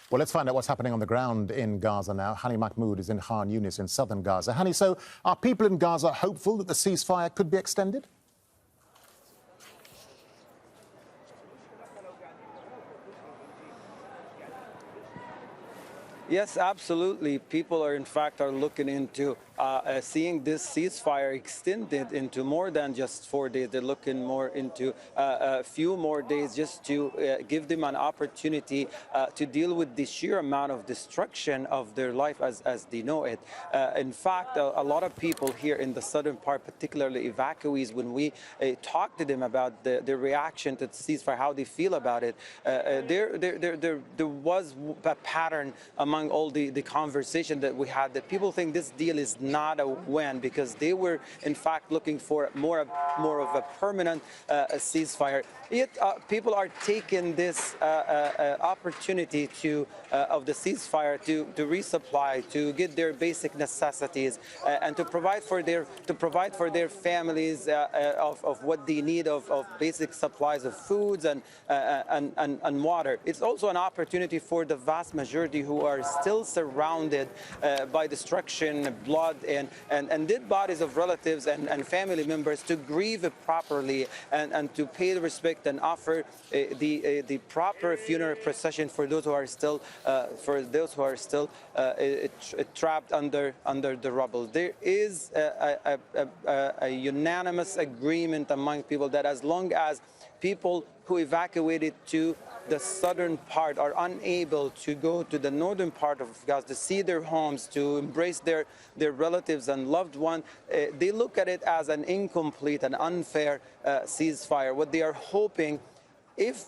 Well, let's find out what's happening on the ground in Gaza now. Hani Mahmoud is in Khan Younis in southern Gaza. Hani, so are people in Gaza hopeful that the ceasefire could be extended? Yes, absolutely. People are, in fact, looking into seeing this ceasefire extended into more than just 4 days. They're looking more into a few more days just to give them an opportunity to deal with the sheer amount of destruction of their life as they know it. In fact, a lot of people here in the southern part, particularly evacuees, when we talk to them about their reaction to the ceasefire, how they feel about it, there was a pattern among all the conversation that we had that people think this deal is not a win because they were in fact looking for more of a permanent ceasefire. Yet people are taking this opportunity of the ceasefire to resupply, to get their basic necessities, and to provide for their families of what they need of basic supplies of foods and water. It's also an opportunity for the vast majority who are still surrounded by destruction, blood, and dead bodies of relatives and family members to grieve properly and to pay the respect and offer the proper funeral procession for those who are still trapped under the rubble. There is a unanimous agreement among people that as long as people who evacuated to the southern part are unable to go to the northern part of Gaza to see their homes, to embrace their relatives and loved ones, they look at it as an incomplete and unfair ceasefire. What they are hoping, if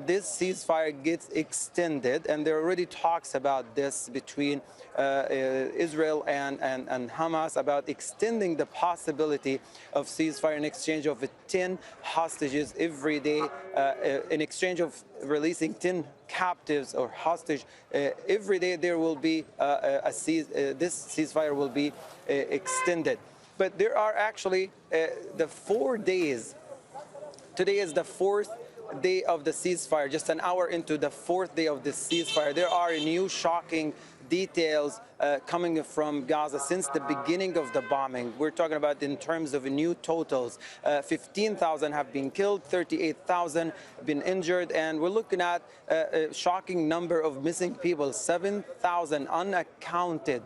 this ceasefire gets extended, and there are already talks about this between Israel and Hamas about extending the possibility of ceasefire in exchange of 10 hostages every day, in exchange of releasing 10 captives or hostage every day, there will be this ceasefire will be extended. But there are actually the 4 days. Today is the fourth day of the ceasefire, just an hour into the fourth day of the ceasefire. There are new shocking details coming from Gaza since the beginning of the bombing. We're talking about in terms of new totals. 15,000 have been killed, 38,000 have been injured, and we're looking at a shocking number of missing people, 7,000 unaccounted,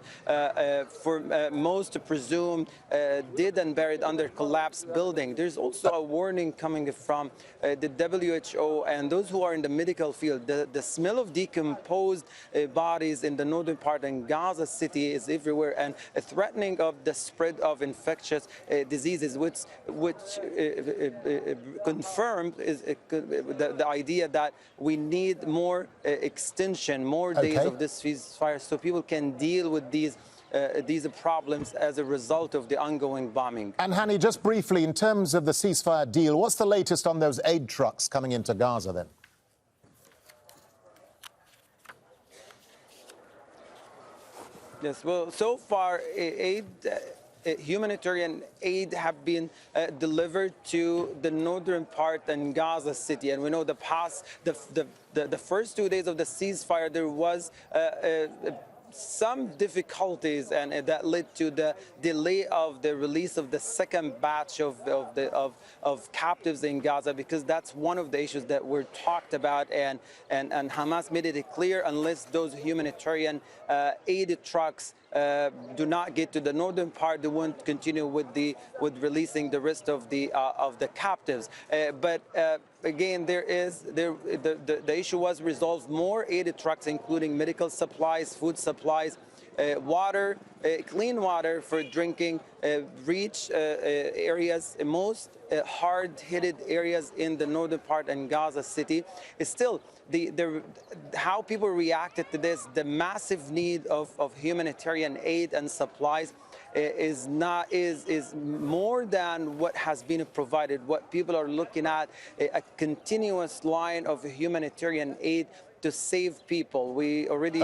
for most presumed dead and buried under collapsed building. There's also a warning coming from the WHO and those who are in the medical field. The smell of decomposed bodies in the northern part in Gaza City is everywhere, and a threatening of the spread of infectious diseases, which confirmed is the idea that we need more extension, more days of this ceasefire, so people can deal with these problems as a result of the ongoing bombing. And Hani, just briefly, in terms of the ceasefire deal, what's the latest on those aid trucks coming into Gaza then? Yes, well, so far, humanitarian aid have been delivered to the northern part in Gaza City, and we know the first 2 days of the ceasefire there was some difficulties, and that led to the delay of the release of the second batch of captives in Gaza, because that's one of the issues that were talked about, and Hamas made it clear unless those humanitarian aid trucks do not get to the northern part, they won't continue with releasing the rest of the captives. But again, the issue was resolved. More aid trucks, including medical supplies, food supplies, water, clean water for drinking, reach areas, most hard-hit areas in the northern part in Gaza City. It's still how people reacted to this, the massive need of humanitarian aid and supplies is more than what has been provided. What people are looking at, a continuous line of humanitarian aid to save people. We already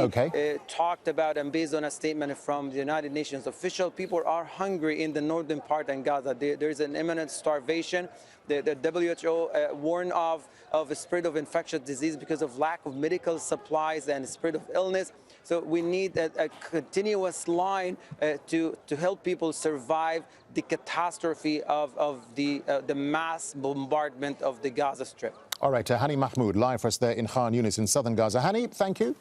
talked about, and based on a statement from the United Nations official, people are hungry in the northern part of Gaza. There's an imminent starvation. The WHO warned of a spread of infectious disease because of lack of medical supplies and spread of illness. So we need a continuous line to help people survive the catastrophe of the mass bombardment of the Gaza Strip. All right, Hani Mahmoud, live for us there in Khan Younis in southern Gaza. Hani, thank you.